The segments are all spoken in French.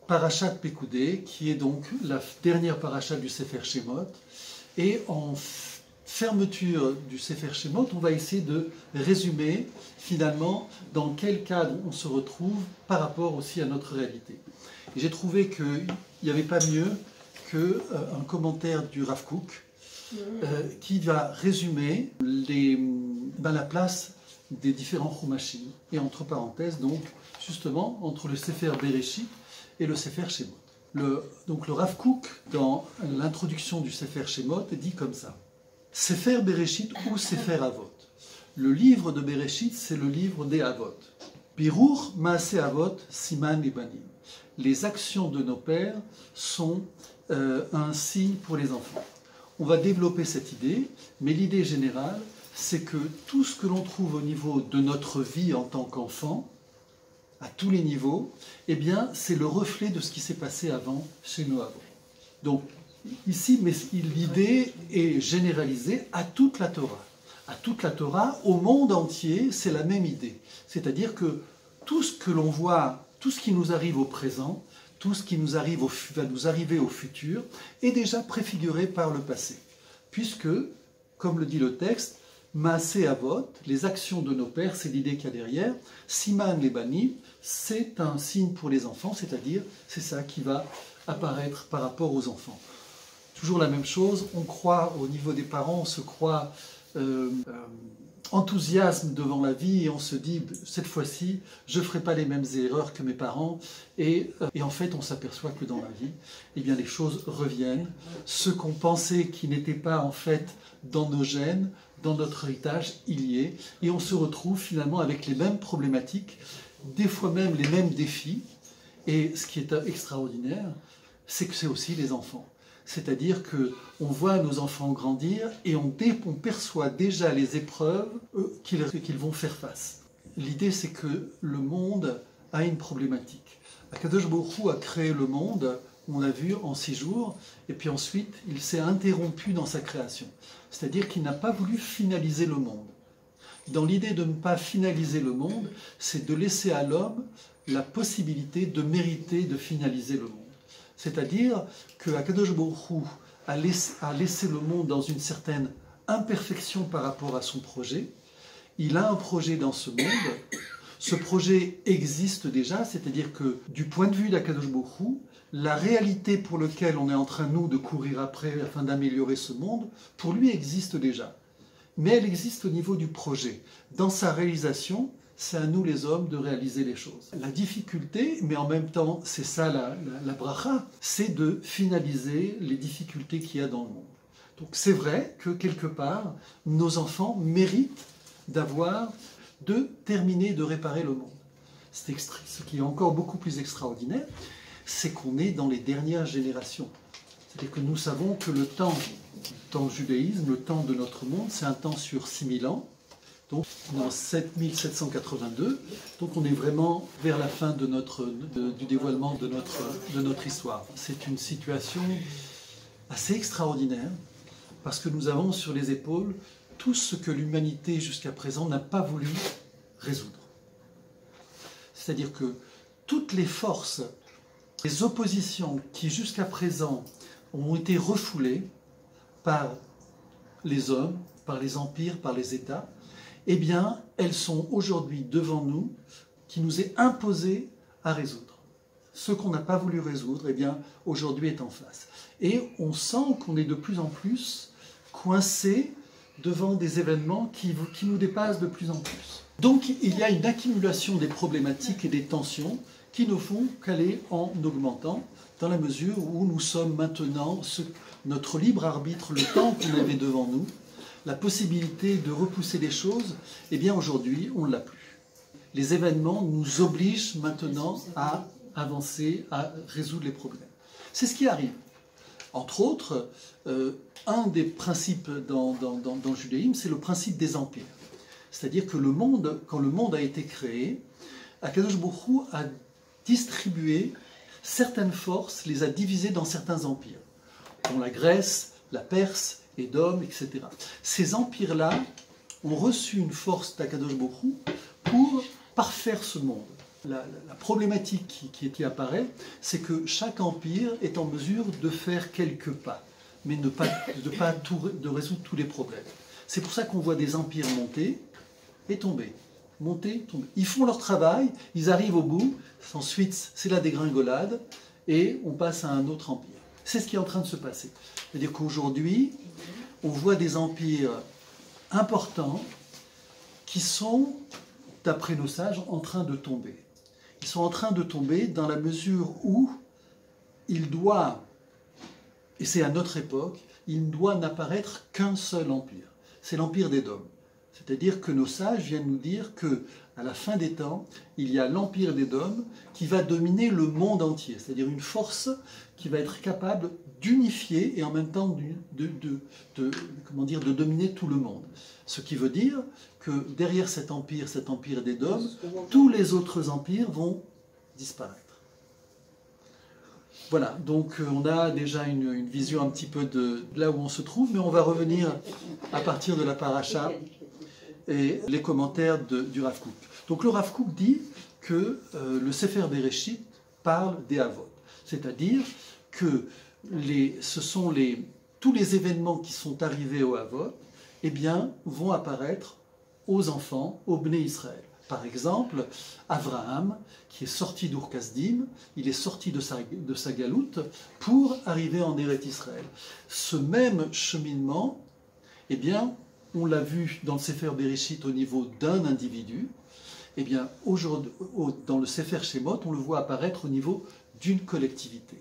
Parashat Pekoudé, qui est donc la dernière parashat du Sefer Shemot. Et en fermeture du Sefer Shemot, on va essayer de résumer finalement dans quel cadre on se retrouve par rapport aussi à notre réalité. Et j'ai trouvé qu'il n'y avait pas mieux qu'un commentaire du Rav Kook qui va résumer la place des différents Chumashim, et entre parenthèses, donc, justement, entre le Sefer Bereshit et le Sefer Shemot. Donc le Rav Kook, dans l'introduction du Sefer Shemot, dit comme ça. Sefer Bereshit ou Sefer Avot. Le livre de Bereshit, c'est le livre des Avot. Birur Maaseh Avot, Siman et Banim. Les actions de nos pères sont un signe pour les enfants. On va développer cette idée, mais l'idée générale, c'est que tout ce que l'on trouve au niveau de notre vie en tant qu'enfant, à tous les niveaux, eh bien, c'est le reflet de ce qui s'est passé avant, chez nous avant. Donc, ici, mais l'idée est généralisée à toute la Torah. À toute la Torah, au monde entier, c'est la même idée. C'est-à-dire que tout ce que l'on voit, tout ce qui nous arrive au présent, tout ce qui nous arrive va nous arriver au futur, est déjà préfiguré par le passé. Puisque, comme le dit le texte, Maaseh Avot, les actions de nos pères, c'est l'idée qu'il y a derrière. Siman les Banim, c'est un signe pour les enfants, c'est-à-dire c'est ça qui va apparaître par rapport aux enfants. Toujours la même chose, on croit au niveau des parents, on se croit enthousiasme devant la vie et on se dit cette fois-ci je ne ferai pas les mêmes erreurs que mes parents et en fait on s'aperçoit que dans la vie eh bien, les choses reviennent. Ce qu'on pensait qui n'était pas en fait dans nos gènes, dans notre héritage, il y est, et on se retrouve finalement avec les mêmes problématiques, des fois même les mêmes défis, et ce qui est extraordinaire, c'est que c'est aussi les enfants. C'est-à-dire qu'on voit nos enfants grandir et on perçoit déjà les épreuves qu'ils vont faire face. L'idée, c'est que le monde a une problématique. Akadosh Baruch Hu a créé le monde, on l'a vu, en 6 jours, et puis ensuite, il s'est interrompu dans sa création. C'est-à-dire qu'il n'a pas voulu finaliser le monde. Dans l'idée de ne pas finaliser le monde, c'est de laisser à l'homme la possibilité de mériter de finaliser le monde. C'est-à-dire que Akadosh Baruch Hu a laissé le monde dans une certaine imperfection par rapport à son projet. Il a un projet dans ce monde. Ce projet existe déjà, c'est-à-dire que du point de vue d'Akadosh Baruch Hu, la réalité pour laquelle on est en train, nous, de courir après afin d'améliorer ce monde, pour lui existe déjà. Mais elle existe au niveau du projet. Dans sa réalisation, c'est à nous les hommes de réaliser les choses. La difficulté, mais en même temps, c'est ça la bracha, c'est de finaliser les difficultés qu'il y a dans le monde. Donc c'est vrai que quelque part, nos enfants méritent de terminer, de réparer le monde. Ce qui est encore beaucoup plus extraordinaire, c'est qu'on est dans les dernières générations. C'est-à-dire que nous savons que le temps dans le judaïsme, le temps de notre monde, c'est un temps sur 6000 ans, donc en 7782, donc on est vraiment vers la fin du dévoilement de notre histoire. C'est une situation assez extraordinaire, parce que nous avons sur les épaules tout ce que l'humanité jusqu'à présent n'a pas voulu résoudre. C'est-à-dire que toutes les forces, les oppositions qui jusqu'à présent ont été refoulées par les hommes, par les empires, par les États, eh bien, elles sont aujourd'hui devant nous, qui nous est imposé à résoudre. Ce qu'on n'a pas voulu résoudre, eh bien, aujourd'hui est en face. Et on sent qu'on est de plus en plus coincé devant des événements qui nous dépassent de plus en plus. Donc, il y a une accumulation des problématiques et des tensions qui ne font qu'aller en augmentant, dans la mesure où nous sommes maintenant, notre libre arbitre, le temps qu'on avait devant nous, la possibilité de repousser les choses, eh bien aujourd'hui, on ne l'a plus. Les événements nous obligent maintenant à avancer, à résoudre les problèmes. C'est ce qui arrive. Entre autres, un des principes dans le judaïsme, c'est le principe des empires. C'est-à-dire que le monde, quand le monde a été créé, Akadosh Baruch Hu a distribué certaines forces, les a divisées dans certains empires, dont la Grèce, la Perse, Édom, etc. Ces empires-là ont reçu une force d'Akadosh Baruch Hu pour parfaire ce monde. La problématique qui apparaît, c'est que chaque empire est en mesure de faire quelques pas, mais de résoudre tous les problèmes. C'est pour ça qu'on voit des empires monter et tomber. Monter, tomber. Ils font leur travail, ils arrivent au bout, ensuite c'est la dégringolade, et on passe à un autre empire. C'est ce qui est en train de se passer. C'est-à-dire qu'aujourd'hui, on voit des empires importants qui sont, d'après nos sages, en train de tomber. Ils sont en train de tomber dans la mesure où il doit, et c'est à notre époque, il ne doit n'apparaître qu'un seul empire. C'est l'empire d'Édom. C'est-à-dire que nos sages viennent nous dire que à la fin des temps, il y a l'empire d'Édom qui va dominer le monde entier. C'est-à-dire une force qui va être capable d'unifier et en même temps de dominer tout le monde. Ce qui veut dire que derrière cet empire d'Édom, tous les autres empires vont disparaître. Voilà, donc on a déjà une vision un petit peu de là où on se trouve, mais on va revenir à partir de la paracha et les commentaires du Rav Kook. Donc le Rav Kook dit que le Sefer Bereshit parle des Havot, c'est-à-dire que tous les événements qui sont arrivés aux Havot, eh bien, vont apparaître aux enfants, aux Bnei Israël. Par exemple, Abraham, qui est sorti d'Ur-Kasdim, il est sorti de sa galoute pour arriver en Eretz Israël. Ce même cheminement, eh bien, on l'a vu dans le Sefer Bereshit au niveau d'un individu, eh bien, aujourd'hui, dans le Sefer Shemot, on le voit apparaître au niveau d'une collectivité.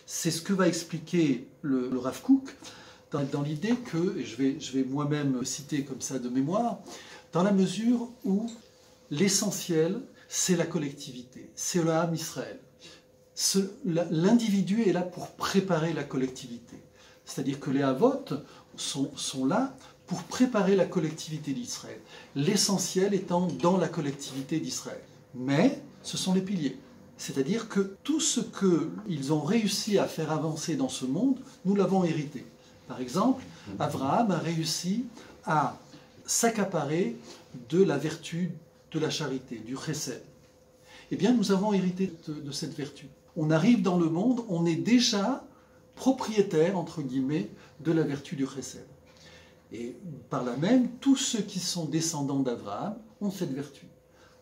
C'est ce que va expliquer le Rav Kook dans l'idée que, et je vais moi-même citer comme ça de mémoire, dans la mesure où l'essentiel, c'est la collectivité, c'est le Ham Israël. L'individu est là pour préparer la collectivité. C'est-à-dire que les Havot sont là pour préparer la collectivité d'Israël. L'essentiel étant dans la collectivité d'Israël. Mais ce sont les piliers. C'est-à-dire que tout ce qu'ils ont réussi à faire avancer dans ce monde, nous l'avons hérité. Par exemple, Abraham a réussi à s'accaparer de la vertu de la charité, du chesed. Eh bien, nous avons hérité de cette vertu. On arrive dans le monde, on est déjà propriétaire, entre guillemets, de la vertu du chesed. Et par là même, tous ceux qui sont descendants d'Abraham ont cette vertu.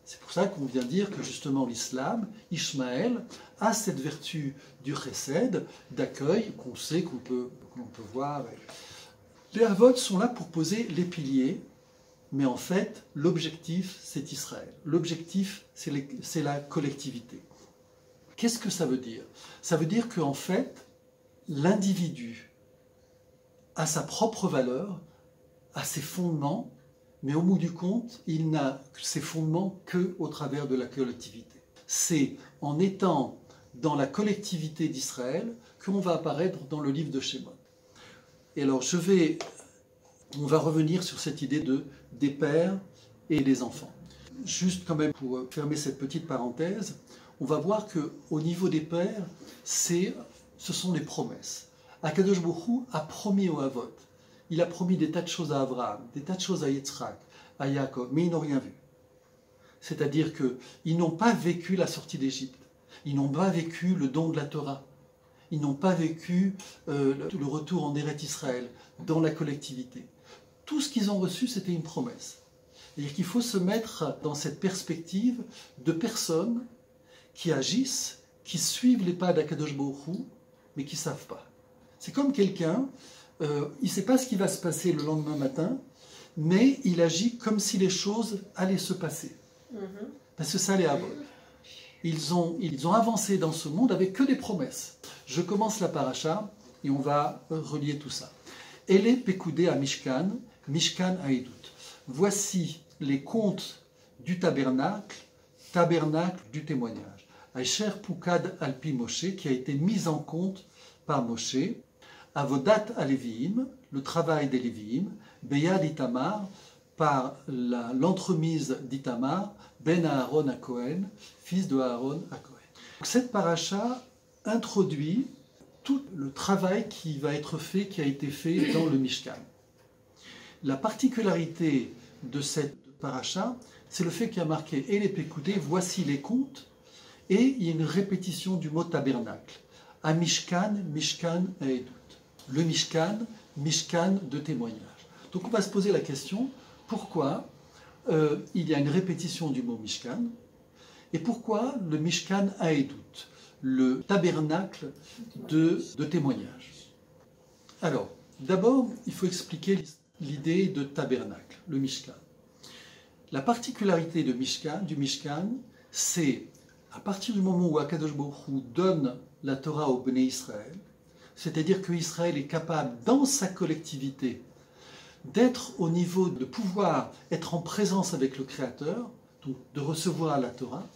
C'est pour ça qu'on vient dire que justement l'islam, Ishmaël, a cette vertu du chesed, d'accueil, qu'on sait, qu'on peut voir. Les Havot sont là pour poser les piliers, mais en fait, l'objectif, c'est Israël. L'objectif, c'est la collectivité. Qu'est-ce que ça veut dire? Ça veut dire qu'en fait, l'individu a sa propre valeur, a ses fondements, mais au bout du compte, il n'a ses fondements qu'au travers de la collectivité. C'est en étant dans la collectivité d'Israël qu'on va apparaître dans le livre de Shemot. Et alors, on va revenir sur cette idée des pères et des enfants. Juste quand même pour fermer cette petite parenthèse, on va voir qu'au niveau des pères, ce sont des promesses. Akadosh Baruch Hu a promis aux Havot. Il a promis des tas de choses à Abraham, des tas de choses à Yitzhak, à Yaakov, mais ils n'ont rien vu. C'est-à-dire qu'ils n'ont pas vécu la sortie d'Égypte. Ils n'ont pas vécu le don de la Torah. Ils n'ont pas vécu le retour en Eretz Israël, dans la collectivité. Tout ce qu'ils ont reçu, c'était une promesse. C'est-à-dire qu'il faut se mettre dans cette perspective de personnes qui agissent, qui suivent les pas d'Akadosh Baruch Hu, mais qui ne savent pas. C'est comme quelqu'un, il ne sait pas ce qui va se passer le lendemain matin, mais il agit comme si les choses allaient se passer. Parce que ça les aborde. Ils ont avancé dans ce monde avec que des promesses. Je commence la paracha et on va relier tout ça. Ele Pekoudé à Mishkan, Mishkan à Edut. Voici les contes du tabernacle, tabernacle du témoignage. Aïcher Poukad Alpi Moshe, qui a été mis en compte par Moshe. Avodat Aleviim, le travail des Léviim. Beyad Itamar, par l'entremise d'Itamar, Ben Aaron à Cohen, fils de Aaron à Cohen. Cette paracha introduit tout le travail qui va être fait, qui a été fait dans le Mishkan. La particularité de cette paracha, c'est le fait qu'il y a marqué « Et les pécoudés, voici les comptes », et il y a une répétition du mot tabernacle. « A Mishkan, Mishkan Haedut ». Le Mishkan, Mishkan de témoignage. Donc on va se poser la question, pourquoi il y a une répétition du mot Mishkan, et pourquoi le Mishkan Haedut, le tabernacle de témoignage. Alors, d'abord, il faut expliquer l'idée de tabernacle, le Mishkan. La particularité du Mishkan, c'est à partir du moment où Akadosh Baruch Hu donne la Torah au Bnei Israël, c'est-à-dire que Israël est capable, dans sa collectivité, d'être au niveau de pouvoir être en présence avec le Créateur, donc de recevoir la Torah,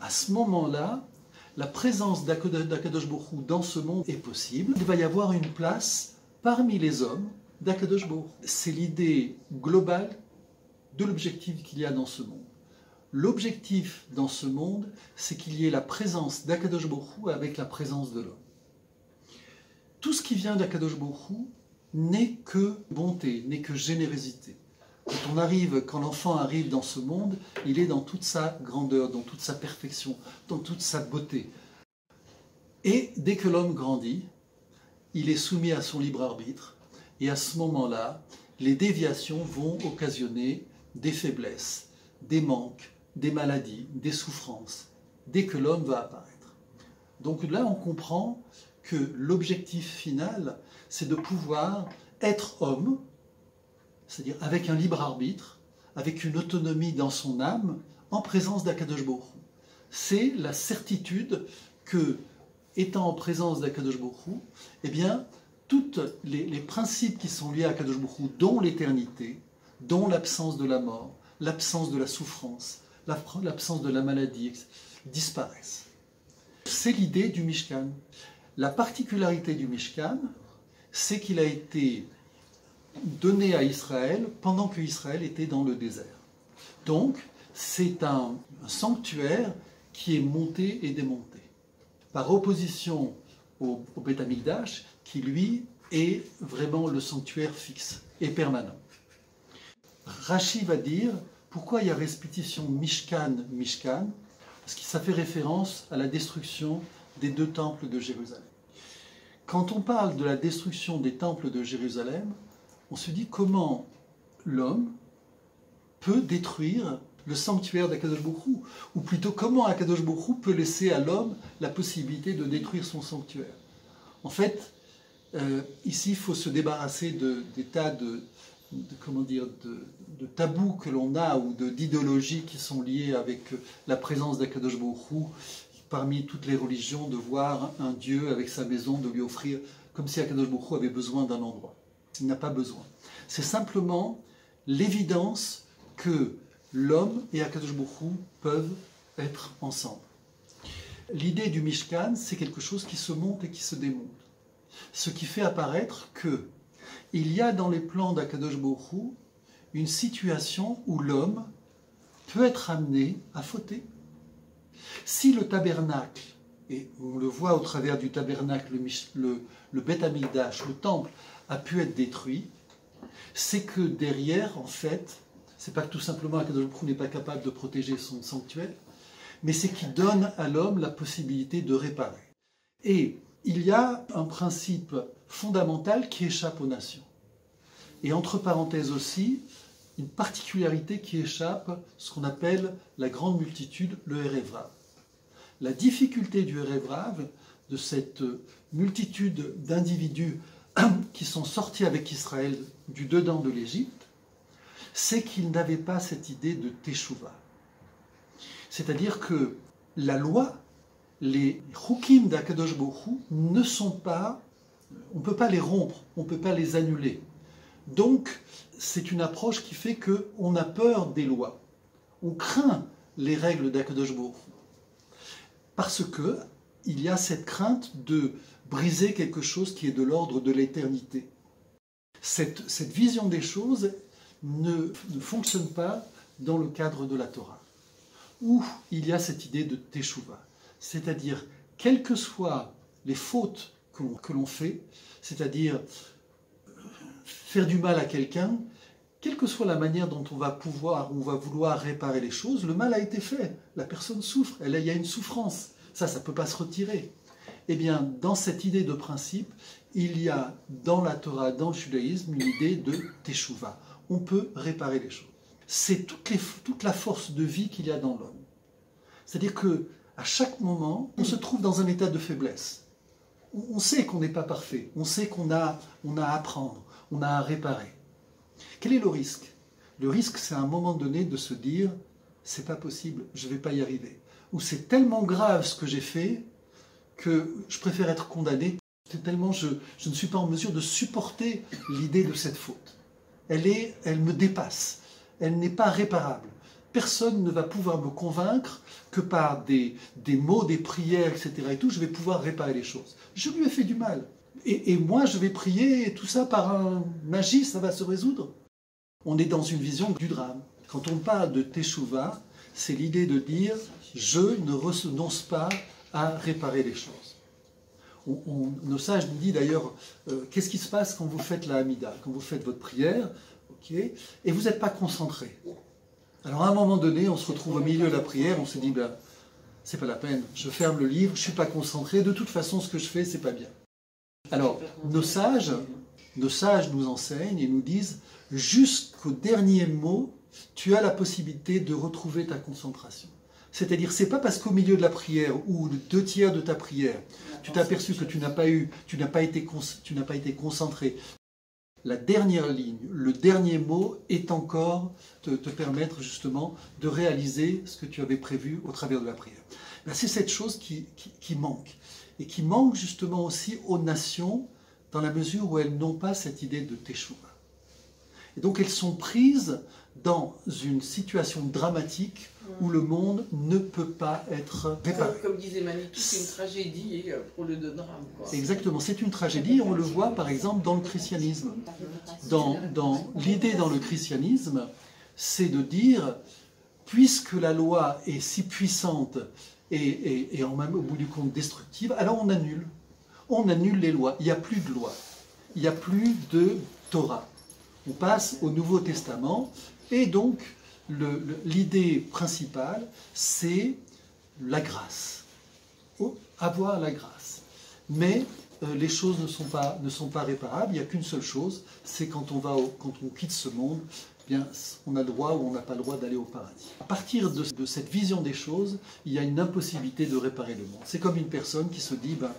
à ce moment-là, la présence d'Akadosh Baruch Hu dans ce monde est possible. Il va y avoir une place parmi les hommes d'Akadosh Baruch Hu. C'est l'idée globale de l'objectif qu'il y a dans ce monde. L'objectif dans ce monde, c'est qu'il y ait la présence d'Akadosh Baruch Hu avec la présence de l'homme. Tout ce qui vient d'Akadosh Baruch Hu n'est que bonté, n'est que générosité. Quand l'enfant arrive dans ce monde, il est dans toute sa grandeur, dans toute sa perfection, dans toute sa beauté. Et dès que l'homme grandit, il est soumis à son libre arbitre, et à ce moment-là, les déviations vont occasionner des faiblesses, des manques, des maladies, des souffrances, dès que l'homme va apparaître. Donc là, on comprend que l'objectif final, c'est de pouvoir être homme, c'est-à-dire avec un libre arbitre, avec une autonomie dans son âme, en présence d'Akadosh Baruch Hu. C'est la certitude que, étant en présence d'Akadosh Baruch Hu, eh bien, tous les principes qui sont liés à Akadosh Baruch Hu, dont l'éternité, dont l'absence de la mort, l'absence de la souffrance, l'absence de la maladie, disparaissent. C'est l'idée du Mishkan. La particularité du Mishkan, c'est qu'il a été donné à Israël pendant que Israël était dans le désert. Donc, c'est un sanctuaire qui est monté et démonté, par opposition au Beth Amikdash, qui lui est vraiment le sanctuaire fixe et permanent. Rashi va dire pourquoi il y a répétition Mishkan, Mishkan, parce que ça fait référence à la destruction des 2 temples de Jérusalem. Quand on parle de la destruction des temples de Jérusalem, on se dit comment l'homme peut détruire le sanctuaire d'Akadosh Baruch Hu, ou plutôt comment Akadosh Baruch Hu peut laisser à l'homme la possibilité de détruire son sanctuaire. En fait, ici, il faut se débarrasser des tas de tabous que l'on a ou d'idéologies qui sont liées avec la présence d'Akadosh Baruch Hu, parmi toutes les religions, de voir un Dieu avec sa maison, de lui offrir, comme si Akadosh Baruch Hu avait besoin d'un endroit. Il n'a pas besoin. C'est simplement l'évidence que l'homme et Akadosh Baruch Hu peuvent être ensemble. L'idée du Mishkan, c'est quelque chose qui se monte et qui se démonte. Ce qui fait apparaître que il y a dans les plans d'Akadosh Baruch Hu une situation où l'homme peut être amené à fauter. Si le tabernacle, et on le voit au travers du tabernacle, le Beth Amikdash, le temple, a pu être détruit, c'est que derrière, en fait, c'est pas que tout simplement Akadosh Baruch Hu n'est pas capable de protéger son sanctuaire, mais c'est qu'il donne à l'homme la possibilité de réparer. Et il y a un principe fondamental qui échappe aux nations. Et entre parenthèses aussi, une particularité qui échappe, ce qu'on appelle la grande multitude, le Erev Rav. La difficulté du Erev Rav, de cette multitude d'individus qui sont sortis avec Israël du dedans de l'Égypte, c'est qu'ils n'avaient pas cette idée de Teshuvah. C'est-à-dire que la loi, les chukim d'Akadosh Baruch Hu ne sont pas, on ne peut pas les rompre, on ne peut pas les annuler. Donc, c'est une approche qui fait qu'on a peur des lois. On craint les règles d'Akadosh Baruch Hu. Parce qu'il y a cette crainte de briser quelque chose qui est de l'ordre de l'éternité. Cette vision des choses ne fonctionne pas dans le cadre de la Torah, où il y a cette idée de Teshuvah. C'est-à-dire, quelles que soient les fautes que l'on fait, c'est-à-dire faire du mal à quelqu'un, quelle que soit la manière dont on va vouloir réparer les choses, le mal a été fait. La personne souffre, il y a une souffrance. Ça ne peut pas se retirer. Eh bien, dans cette idée de principe, il y a dans la Torah, dans le judaïsme, une idée de teshuva. On peut réparer les choses. C'est toute la force de vie qu'il y a dans l'homme. C'est-à-dire qu'à chaque moment, on se trouve dans un état de faiblesse. On sait qu'on n'est pas parfait, on sait qu'on a à apprendre, on a à réparer. Quel est le risque? Le risque, c'est à un moment donné de se dire « c'est pas possible, je ne vais pas y arriver ». Ou c'est tellement grave ce que j'ai fait que je préfère être condamné, tellement je ne suis pas en mesure de supporter l'idée de cette faute. Elle me dépasse, elle n'est pas réparable. Personne ne va pouvoir me convaincre que par des mots, des prières, etc. et tout, je vais pouvoir réparer les choses. Je lui ai fait du mal. Et moi, je vais prier, et tout ça par magie, ça va se résoudre. On est dans une vision du drame. Quand on parle de Teshuvah, c'est l'idée de dire « je ne renonce pas à réparer les choses ». Nos sages nous disent d'ailleurs qu'est-ce qui se passe quand vous faites la Hamida, quand vous faites votre prière, okay, et vous n'êtes pas concentré. Alors à un moment donné, on se retrouve au milieu de la prière, on se dit ben, c'est pas la peine, je ferme le livre, je ne suis pas concentré, de toute façon ce que je fais, c'est pas bien. Alors nos sages nous enseignent et nous disent jusqu'au dernier mot, tu as la possibilité de retrouver ta concentration. C'est-à-dire, c'est pas parce qu'au milieu de la prière ou le 2/3 de ta prière, tu t'es aperçu que tu n'as pas été concentré. La dernière ligne, le dernier mot est encore te permettre justement de réaliser ce que tu avais prévu au travers de la prière. C'est cette chose qui manque. Et qui manque justement aussi aux nations dans la mesure où elles n'ont pas cette idée de teshuva. Et donc elles sont prises dans une situation dramatique où le monde ne peut pas être réparé. Comme disait Manitou, c'est une tragédie pour le drame. Exactement, c'est une tragédie. On le voit par exemple dans le christianisme. L'idée dans le christianisme, c'est de dire, puisque la loi est si puissante et en même au bout du compte destructive, alors on annule. On annule les lois. Il n'y a plus de loi. Il n'y a plus de Torah. On passe au Nouveau Testament et donc l'idée principale, c'est la grâce. Avoir la grâce. Mais les choses ne sont pas réparables. Il n'y a qu'une seule chose, c'est quand on quitte ce monde, eh bien, on a le droit ou on n'a pas le droit d'aller au paradis. À partir de cette vision des choses, il y a une impossibilité de réparer le monde. C'est comme une personne qui se dit, ben,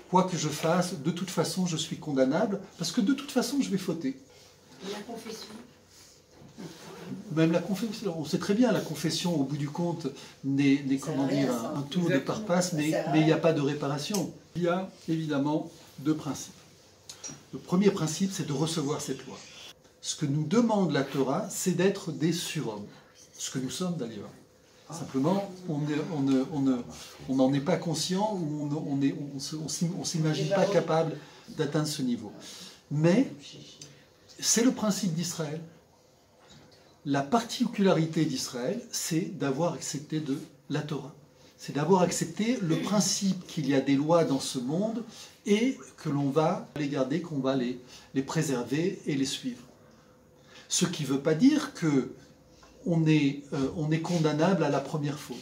quoi que je fasse, de toute façon, je suis condamnable, parce que de toute façon, je vais fauter. Et la confession? Même la confession, on sait très bien, la confession, au bout du compte, n'est comment dire, un tour de passe-passe, mais il n'y a pas de réparation. Il y a évidemment deux principes. Le premier principe, c'est de recevoir cette loi. Ce que nous demande la Torah, c'est d'être des surhommes. Ce que nous sommes d'ailleurs. Simplement, on n'en est pas conscient ou on ne s'imagine pas capable d'atteindre ce niveau. Mais c'est le principe d'Israël. La particularité d'Israël, c'est d'avoir accepté de la Torah. C'est d'avoir accepté le principe qu'il y a des lois dans ce monde et que l'on va les garder, qu'on va les préserver et les suivre. Ce qui ne veut pas dire qu'on est condamnable à la première faute.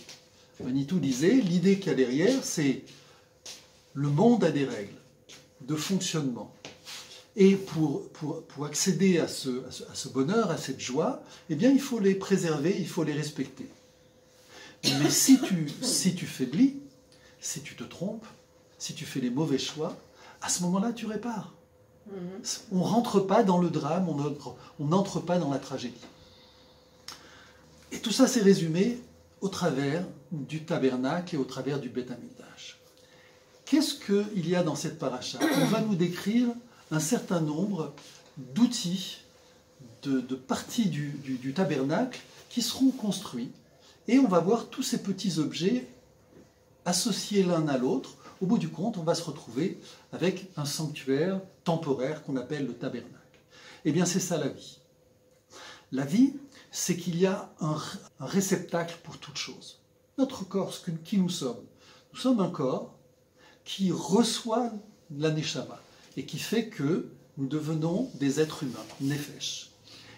Manitou disait, l'idée qu'il y a derrière, c'est le monde a des règles de fonctionnement. Et pour accéder à ce bonheur, à cette joie, eh bien, il faut les préserver, il faut les respecter. Mais si tu faiblis, si tu te trompes, si tu fais les mauvais choix, à ce moment-là, tu répares. On ne rentre pas dans le drame, on n'entre pas dans la tragédie. Et tout ça, c'est résumé au travers du tabernacle et au travers du Beth Amikdash. Qu'est-ce qu'il y a dans cette paracha? On va nous décrire un certain nombre d'outils, de parties du tabernacle qui seront construits. Et on va voir tous ces petits objets associés l'un à l'autre. Au bout du compte, on va se retrouver avec un sanctuaire temporaire qu'on appelle le tabernacle. Eh bien, c'est ça la vie. La vie, c'est qu'il y a un réceptacle pour toute chose. Notre corps, qui nous sommes un corps qui reçoit la neshama et qui fait que nous devenons des êtres humains, nefesh.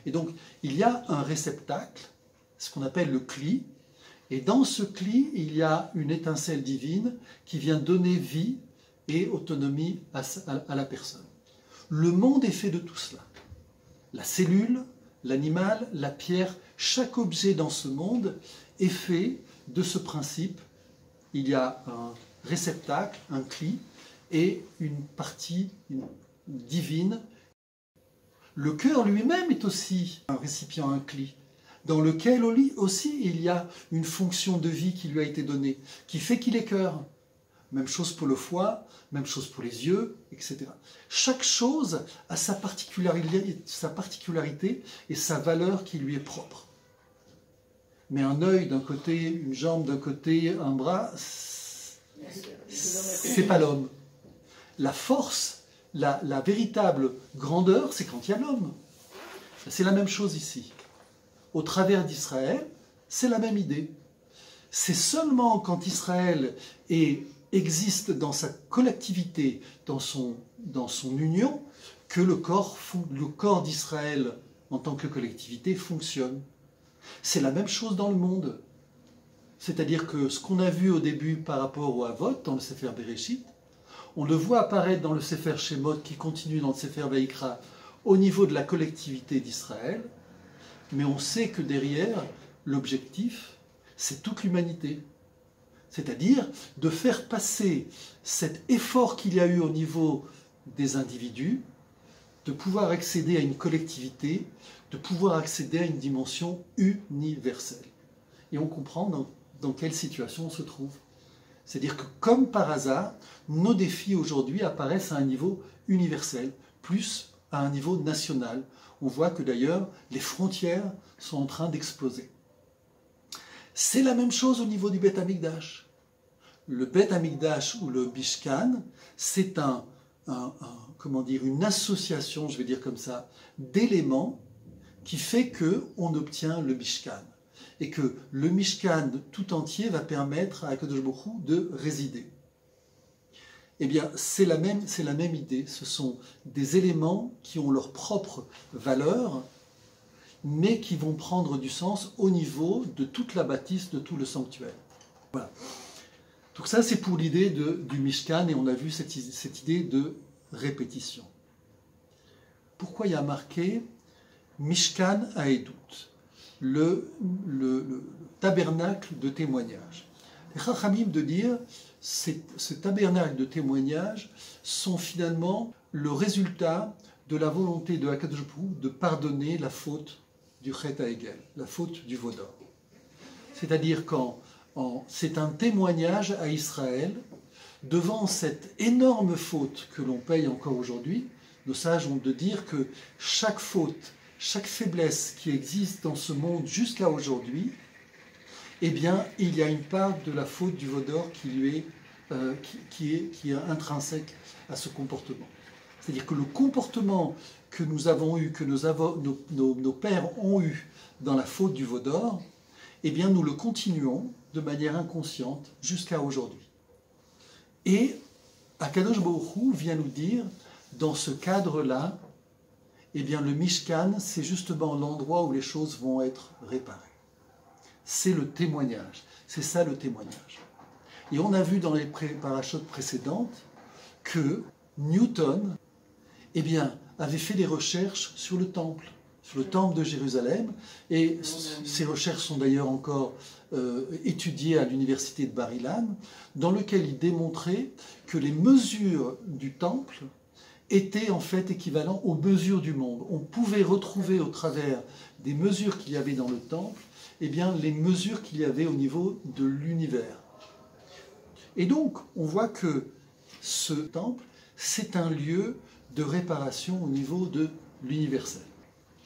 Et donc, il y a un réceptacle, ce qu'on appelle le cli, et dans ce cli, il y a une étincelle divine qui vient donner vie et autonomie à la personne. Le monde est fait de tout cela. La cellule, l'animal, la pierre, chaque objet dans ce monde est fait de ce principe. Il y a un réceptacle, un cli, et une partie divine. Le cœur lui-même est aussi un récipient, un cli, dans lequel aussi il y a une fonction de vie qui lui a été donnée, qui fait qu'il est cœur. Même chose pour le foie, même chose pour les yeux, etc. Chaque chose a sa particularité et sa valeur qui lui est propre. Mais un œil d'un côté, une jambe d'un côté, un bras, c'est pas l'homme. La force, la véritable grandeur, c'est quand il y a l'homme. C'est la même chose ici. Au travers d'Israël, c'est la même idée. C'est seulement quand Israël existe dans sa collectivité, dans son union, que le corps d'Israël en tant que collectivité fonctionne. C'est la même chose dans le monde. C'est-à-dire que ce qu'on a vu au début par rapport au Havot, dans le Sefer Bereshit, on le voit apparaître dans le Sefer Shemot qui continue dans le Sefer Vaïkra au niveau de la collectivité d'Israël, mais on sait que derrière, l'objectif, c'est toute l'humanité. C'est-à-dire de faire passer cet effort qu'il y a eu au niveau des individus, de pouvoir accéder à une collectivité, de pouvoir accéder à une dimension universelle. Et on comprend dans quelle situation on se trouve. C'est-à-dire que comme par hasard, nos défis aujourd'hui apparaissent à un niveau universel, plus à un niveau national. On voit que d'ailleurs, les frontières sont en train d'exploser. C'est la même chose au niveau du Beth Amikdash. Le Beth Amikdash ou le Mishkan, c'est une association, je vais dire comme ça, d'éléments qui fait qu'on obtient le Mishkan. Et que le Mishkan tout entier va permettre à Akadosh Baruch Hu de résider. Eh bien, c'est la même idée. Ce sont des éléments qui ont leur propre valeur, mais qui vont prendre du sens au niveau de toute la bâtisse, de tout le sanctuaire. Voilà. Donc ça, c'est pour l'idée du Mishkan, et on a vu cette idée de répétition. Pourquoi il y a marqué Mishkan Haedut, le tabernacle de témoignage? Les Chachamim de dire ce tabernacle de témoignage sont finalement le résultat de la volonté de Akadosh Baruch Hu de pardonner la faute du Chet HaEgel, la faute du veau d'or. C'est-à-dire c'est un témoignage à Israël devant cette énorme faute que l'on paye encore aujourd'hui. Nos sages ont de dire que chaque faute, chaque faiblesse qui existe dans ce monde jusqu'à aujourd'hui, eh bien, il y a une part de la faute du veau d'or qui est intrinsèque à ce comportement. C'est-à-dire que le comportement que nous avons eu, que nos pères ont eu dans la faute du veau d'or, eh bien, nous le continuons de manière inconsciente jusqu'à aujourd'hui. Et Akadosh Baruch Hu vient nous dire, dans ce cadre-là, eh bien, le Mishkan, c'est justement l'endroit où les choses vont être réparées. C'est le témoignage. C'est ça le témoignage. Et on a vu dans les parachutes précédentes que Newton, eh bien, avait fait des recherches sur le temple de Jérusalem, et ces recherches sont d'ailleurs encore étudiées à l'université de Bar-Ilan, dans lequel il démontrait que les mesures du temple étaient en fait équivalentes aux mesures du monde. On pouvait retrouver au travers des mesures qu'il y avait dans le temple, eh bien, les mesures qu'il y avait au niveau de l'univers. Et donc, on voit que ce temple, c'est un lieu de réparation au niveau de l'universel.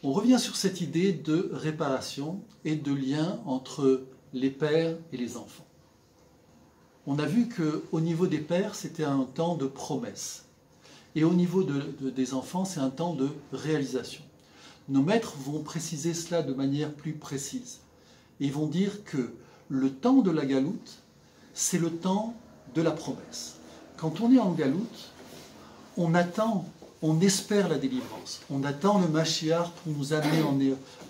On revient sur cette idée de réparation et de lien entre les pères et les enfants. On a vu qu'au niveau des pères, c'était un temps de promesse. Et au niveau des enfants, c'est un temps de réalisation. Nos maîtres vont préciser cela de manière plus précise. Ils vont dire que le temps de la galoute, c'est le temps de la promesse. Quand on est en galoute, on attend on espère la délivrance. On attend le Mashiach pour nous amener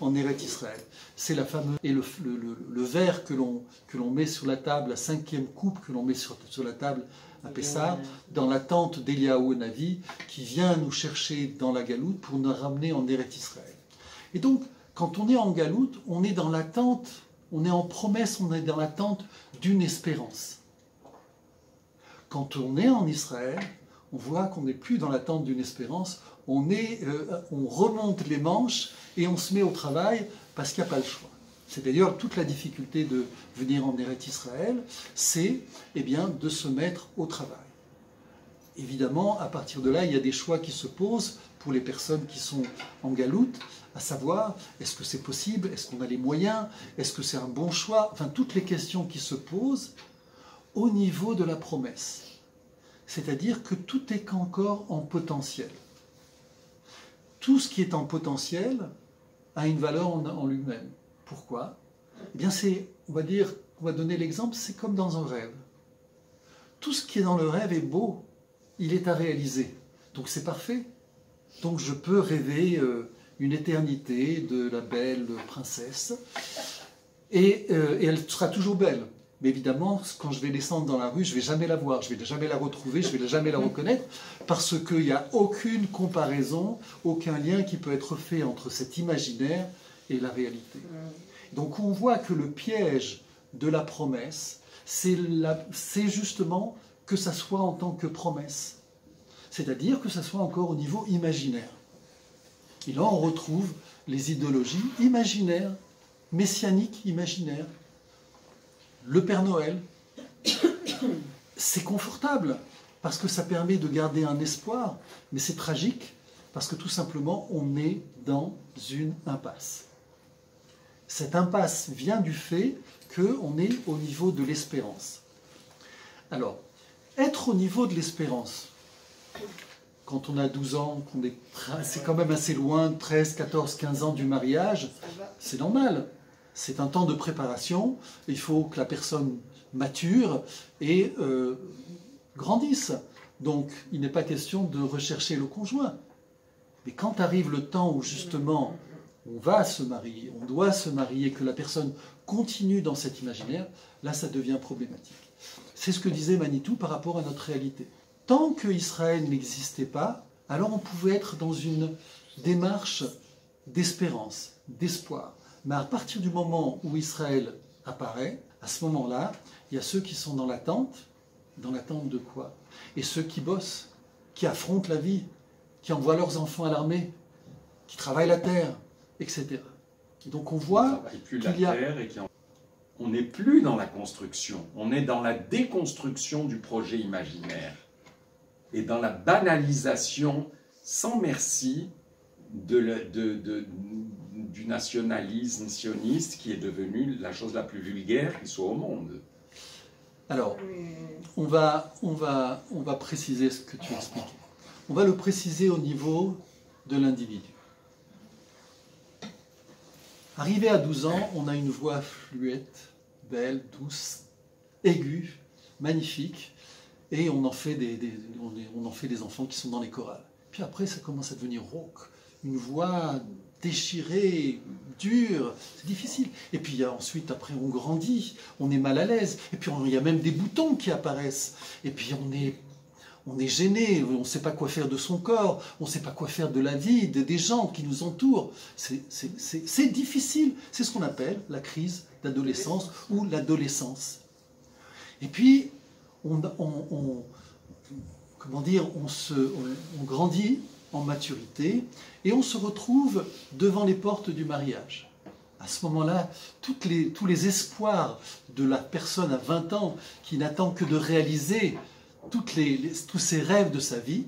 en Eretz Israël. C'est la fameuse... Et le verre que l'on met sur la table, la 5e coupe que l'on met sur la table à Pessah, dans l'attente d'Eliaou Navi, qui vient nous chercher dans la galoute pour nous ramener en Eretz Israël. Et donc, quand on est en galoute, on est dans l'attente, on est en promesse, on est dans l'attente d'une espérance. Quand on est en Israël, on voit qu'on n'est plus dans l'attente d'une espérance, on remonte les manches et on se met au travail parce qu'il n'y a pas le choix. C'est d'ailleurs toute la difficulté de venir en Eretz Israël, c'est de se mettre au travail. Évidemment, à partir de là, il y a des choix qui se posent pour les personnes qui sont en galoute, à savoir, est-ce que c'est possible, est-ce qu'on a les moyens, est-ce que c'est un bon choix, enfin toutes les questions qui se posent au niveau de la promesse. C'est-à-dire que tout est encore en potentiel. Tout ce qui est en potentiel a une valeur en lui-même. Pourquoi? Eh bien, on va donner l'exemple, c'est comme dans un rêve. Tout ce qui est dans le rêve est beau, il est à réaliser. Donc c'est parfait. Donc je peux rêver une éternité de la belle princesse, et elle sera toujours belle. Mais évidemment, quand je vais descendre dans la rue, je ne vais jamais la voir, je ne vais jamais la retrouver, je ne vais jamais la reconnaître, parce qu'il n'y a aucune comparaison, aucun lien qui peut être fait entre cet imaginaire et la réalité. Donc on voit que le piège de la promesse, c'est justement que ça soit en tant que promesse. C'est-à-dire que ça soit encore au niveau imaginaire. Et là, on retrouve les idéologies imaginaires, messianiques imaginaires. Le Père Noël, c'est confortable, parce que ça permet de garder un espoir, mais c'est tragique, parce que tout simplement, on est dans une impasse. Cette impasse vient du fait qu'on est au niveau de l'espérance. Alors, être au niveau de l'espérance, quand on a 12 ans, c'est quand même assez loin, 13, 14, 15 ans du mariage, c'est normal. C'est un temps de préparation, il faut que la personne mature et grandisse. Donc, il n'est pas question de rechercher le conjoint. Mais quand arrive le temps où justement on va se marier, on doit se marier, que la personne continue dans cet imaginaire, là ça devient problématique. C'est ce que disait Manitou par rapport à notre réalité. Tant qu'Israël n'existait pas, alors on pouvait être dans une démarche d'espérance, d'espoir. Mais à partir du moment où Israël apparaît, à ce moment-là, il y a ceux qui sont dans l'attente de quoi? Et ceux qui bossent, qui affrontent la vie, qui envoient leurs enfants à l'armée, qui travaillent la terre, etc. Et donc on voit qu'il y a... On n'est plus dans la construction, on est dans la déconstruction du projet imaginaire et dans la banalisation sans merci du nationalisme sioniste qui est devenu la chose la plus vulgaire qui soit au monde. Alors, on va préciser ce que tu expliques. On va le préciser au niveau de l'individu. Arrivé à 12 ans, on a une voix fluette, belle, douce, aiguë, magnifique, et on en fait des enfants qui sont dans les chorales. Puis après, ça commence à devenir rauque, une voix déchirée, dure, c'est difficile. Et puis ensuite, après, on grandit, on est mal à l'aise, et puis il y a même des boutons qui apparaissent, et puis on est gêné, on ne sait pas quoi faire de son corps, on ne sait pas quoi faire de la vie, des gens qui nous entourent. C'est difficile, c'est ce qu'on appelle la crise d'adolescence ou l'adolescence. Et puis, on grandit en maturité et on se retrouve devant les portes du mariage. À ce moment-là, tous les espoirs de la personne à 20 ans qui n'attend que de réaliser tous ces rêves de sa vie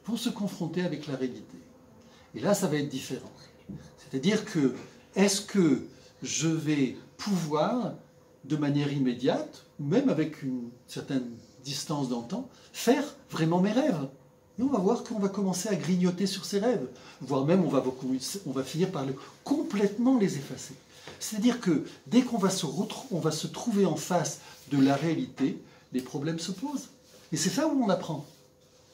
vont se confronter avec la réalité. Et là, ça va être différent. C'est-à-dire que, est-ce que je vais pouvoir, de manière immédiate, ou même avec une certaine distance dans le temps, faire vraiment mes rêves? Et on va voir qu'on va commencer à grignoter sur ces rêves, voire même on va finir par complètement les effacer. C'est-à-dire que dès qu'on va se trouver en face de la réalité, les problèmes se posent. Et c'est ça où on apprend.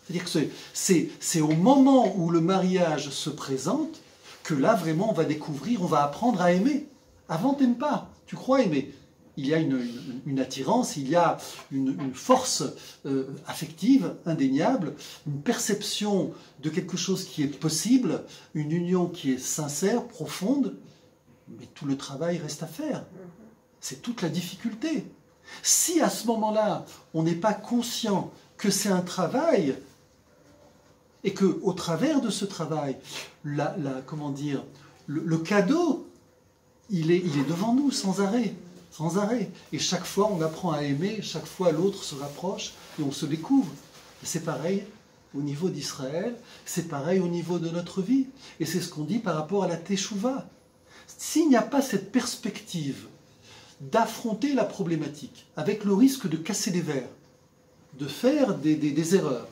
C'est-à-dire que c'est au moment où le mariage se présente que là, vraiment, on va découvrir, on va apprendre à aimer. Avant, tu n'aimes pas, tu crois aimer. Il y a une attirance, il y a une force affective indéniable, une perception de quelque chose qui est possible, une union qui est sincère, profonde, mais tout le travail reste à faire. C'est toute la difficulté. Si à ce moment-là, on n'est pas conscient que c'est un travail, et qu'au travers de ce travail, comment dire, le cadeau, il est devant nous sans arrêt. Sans arrêt. Et chaque fois, on apprend à aimer, chaque fois, l'autre se rapproche et on se découvre. Et c'est pareil au niveau d'Israël, c'est pareil au niveau de notre vie. Et c'est ce qu'on dit par rapport à la Teshuvah. S'il n'y a pas cette perspective d'affronter la problématique, avec le risque de casser des verres, de faire des erreurs,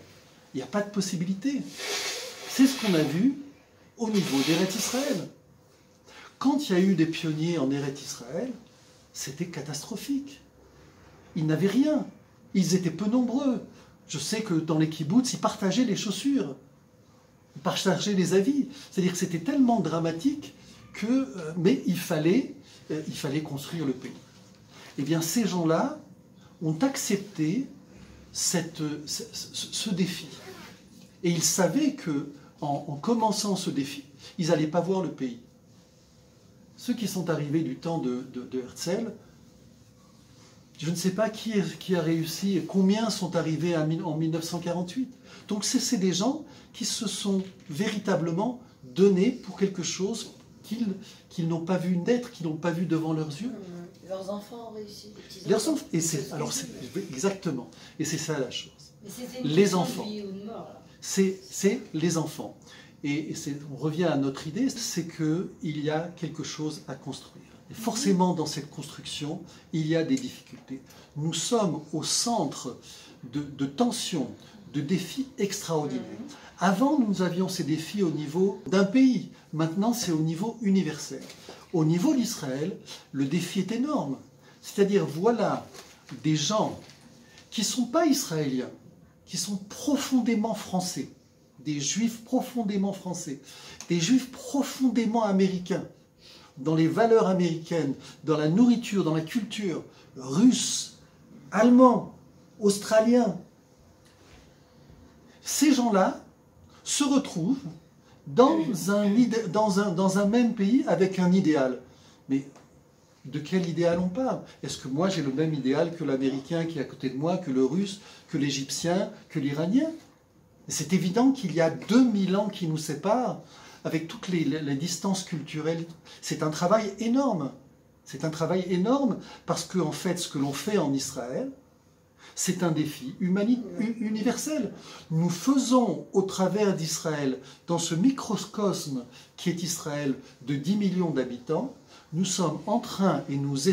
il n'y a pas de possibilité. C'est ce qu'on a vu au niveau d'Eretz Israël. Quand il y a eu des pionniers en Eretz Israël, c'était catastrophique. Ils n'avaient rien. Ils étaient peu nombreux. Je sais que dans les kibboutz, ils partageaient les chaussures. Ils partageaient les avis. C'est-à-dire que c'était tellement dramatique que... mais il fallait construire le pays. Eh bien, ces gens-là ont accepté ce défi. Et ils savaient qu'en commençant ce défi, ils n'allaient pas voir le pays. Ceux qui sont arrivés du temps de Herzl, je ne sais pas qui a réussi, combien sont arrivés en 1948. Donc c'est des gens qui se sont véritablement donnés pour quelque chose qu'ils n'ont pas vu naître, qu'ils n'ont pas vu devant leurs yeux. Leurs enfants ont réussi. Leurs enfants, exactement. Et c'est ça la chose. Mais les enfants. De vie ou de mort, c'est les enfants. Et on revient à notre idée, c'est qu'il y a quelque chose à construire. Et forcément, dans cette construction, il y a des difficultés. Nous sommes au centre de tensions, de défis extraordinaires. Avant, nous avions ces défis au niveau d'un pays. Maintenant, c'est au niveau universel. Au niveau d'Israël, le défi est énorme. C'est-à-dire, voilà des gens qui ne sont pas israéliens, qui sont profondément français, des juifs profondément français, des juifs profondément américains, dans les valeurs américaines, dans la nourriture, dans la culture, russes, allemands, australiens. Ces gens-là se retrouvent dans un même pays avec un idéal. Mais de quel idéal on parle? Est-ce que moi j'ai le même idéal que l'Américain qui est à côté de moi, que le Russe, que l'Égyptien, que l'Iranien? C'est évident qu'il y a 2000 ans qui nous séparent, avec toutes les distances culturelles. C'est un travail énorme. C'est un travail énorme parce que, en fait, ce que l'on fait en Israël, c'est un défi universel. Nous faisons, au travers d'Israël, dans ce microcosme qui est Israël de 10 millions d'habitants, nous sommes en train, et nous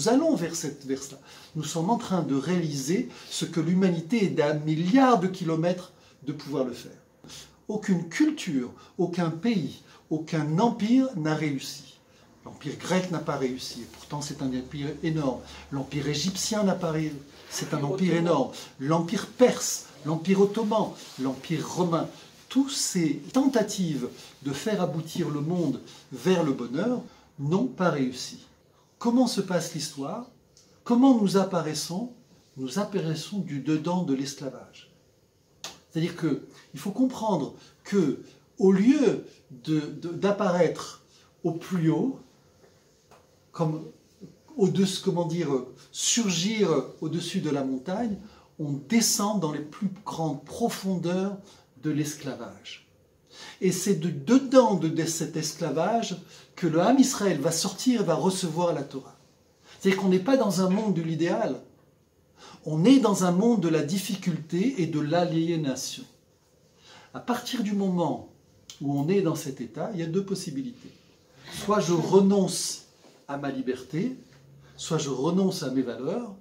allons vers cela, nous sommes en train de réaliser ce que l'humanité est d'un milliard de kilomètres de pouvoir le faire. Aucune culture, aucun pays, aucun empire n'a réussi. L'empire grec n'a pas réussi, et pourtant c'est un empire énorme. L'empire égyptien n'a pas réussi, c'est un empire énorme. L'empire perse, l'empire ottoman, l'empire romain, toutes ces tentatives de faire aboutir le monde vers le bonheur n'ont pas réussi. Comment se passe l'histoire? Comment nous apparaissons? Nous apparaissons du dedans de l'esclavage. C'est-à-dire qu'il faut comprendre que, au lieu d'apparaître au plus haut, comme au-dessus, comment dire, surgir au-dessus de la montagne, on descend dans les plus grandes profondeurs de l'esclavage. Et c'est dedans de cet esclavage que le Ham Israël va sortir et va recevoir la Torah. C'est-à-dire qu'on n'est pas dans un monde de l'idéal, on est dans un monde de la difficulté et de l'aliénation. À partir du moment où on est dans cet état, il y a deux possibilités. Soit je renonce à ma liberté, soit je renonce à mes valeurs,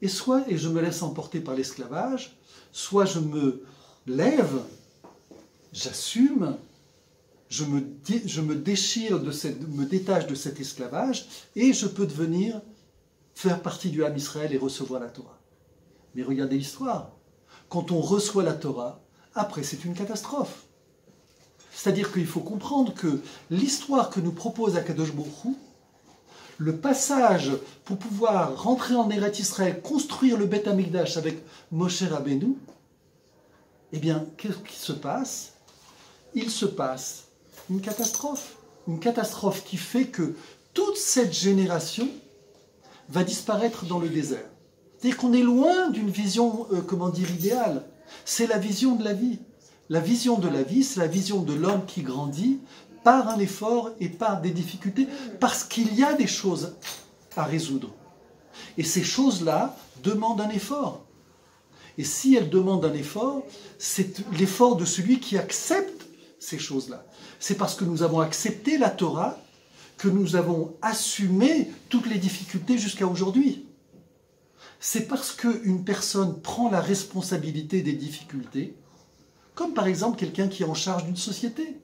et je me laisse emporter par l'esclavage, soit je me lève, j'assume, je me déchire, me détache de cet esclavage, et je peux faire partie du Ham Israël et recevoir la Torah. Mais regardez l'histoire. quand on reçoit la Torah, après c'est une catastrophe. C'est-à-dire qu'il faut comprendre que l'histoire que nous propose Akadosh Baruch Hu, le passage pour pouvoir rentrer en Eretz Israël, construire le Beth Amikdash avec Moshe Rabbeinu, eh bien, qu'est-ce qui se passe? Il se passe une catastrophe. Une catastrophe qui fait que toute cette génération va disparaître dans le désert. C'est-à-dire qu'on est loin d'une vision, idéale. C'est la vision de la vie. La vision de la vie, c'est la vision de l'homme qui grandit par un effort et par des difficultés, parce qu'il y a des choses à résoudre. Et ces choses-là demandent un effort. Et si elles demandent un effort, c'est l'effort de celui qui accepte ces choses-là. C'est parce que nous avons accepté la Torah que nous avons assumé toutes les difficultés jusqu'à aujourd'hui. C'est parce qu'une personne prend la responsabilité des difficultés, comme par exemple quelqu'un qui est en charge d'une société.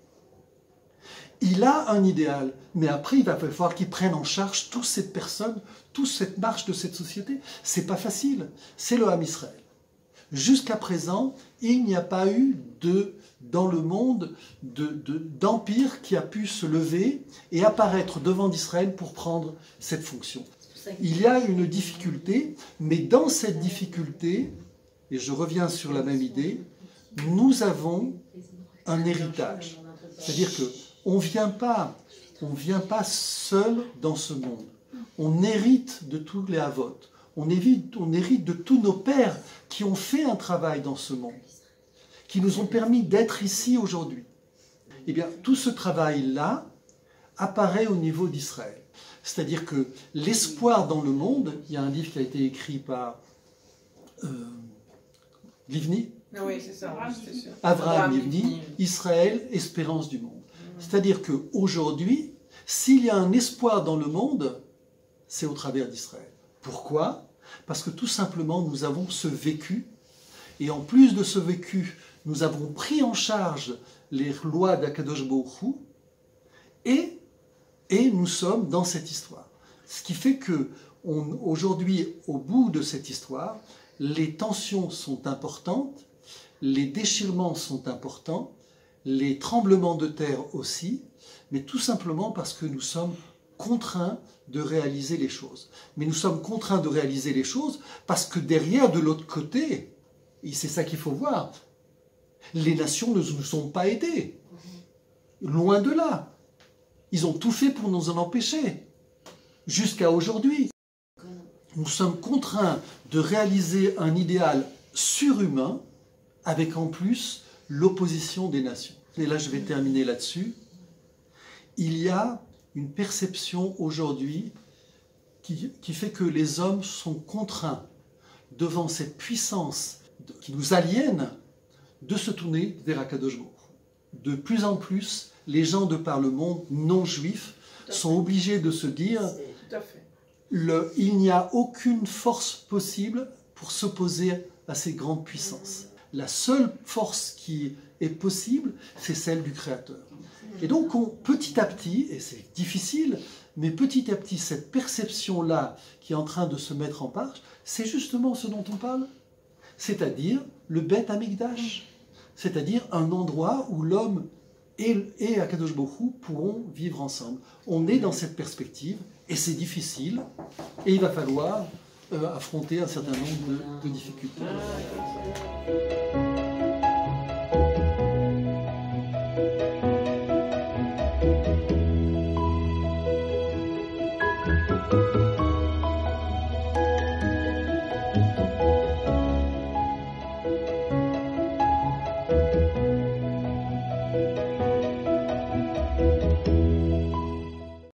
Il a un idéal, mais après il va falloir qu'il prenne en charge toute cette personne, toute cette marche de cette société. C'est pas facile, c'est le Ham Israël. Jusqu'à présent, il n'y a pas eu dans le monde d'empire qui a pu se lever et apparaître devant d'Israël pour prendre cette fonction. Il y a une difficulté, mais dans cette difficulté, et je reviens sur la même idée, nous avons un héritage. C'est-à-dire qu'on ne vient pas seul dans ce monde. On hérite de tous les Havot. On hérite de tous nos pères qui ont fait un travail dans ce monde, qui nous ont permis d'être ici aujourd'hui. Eh bien, tout ce travail-là apparaît au niveau d'Israël. C'est-à-dire que l'espoir dans le monde, il y a un livre qui a été écrit par Livni, Oui, c'est ça. Avraham Livni, Israël, espérance du monde. C'est-à-dire qu'aujourd'hui, s'il y a un espoir dans le monde, c'est au travers d'Israël. Pourquoi? Parce que tout simplement, nous avons ce vécu, et en plus de ce vécu, nous avons pris en charge les lois d'Akadosh Baruch Hu, et nous sommes dans cette histoire. Ce qui fait que, aujourd'hui, au bout de cette histoire, les tensions sont importantes, les déchirements sont importants, les tremblements de terre aussi, mais tout simplement parce que nous sommes contraints de réaliser les choses. Mais nous sommes contraints de réaliser les choses parce que derrière, de l'autre côté, et c'est ça qu'il faut voir, les nations ne nous ont pas aidés. Loin de là. Ils ont tout fait pour nous en empêcher. Jusqu'à aujourd'hui. Nous sommes contraints de réaliser un idéal surhumain avec en plus l'opposition des nations. Et là, je vais terminer là-dessus. Il y a une perception aujourd'hui qui fait que les hommes sont contraints, devant cette puissance qui nous aliène, de se tourner vers Akadosh Baruch Hu. De plus en plus, les gens de par le monde non juifs sont obligés de se dire il n'y a aucune force possible pour s'opposer à ces grandes puissances. La seule force qui est possible, c'est celle du Créateur. Et donc, petit à petit, et c'est difficile, mais petit à petit, cette perception-là qui est en train de se mettre en marche, c'est justement ce dont on parle. C'est-à-dire le Beth Amikdash. C'est-à-dire un endroit où l'homme et Akadosh Baruch Hu pourront vivre ensemble. On est dans cette perspective, et c'est difficile, et il va falloir affronter un certain nombre de difficultés.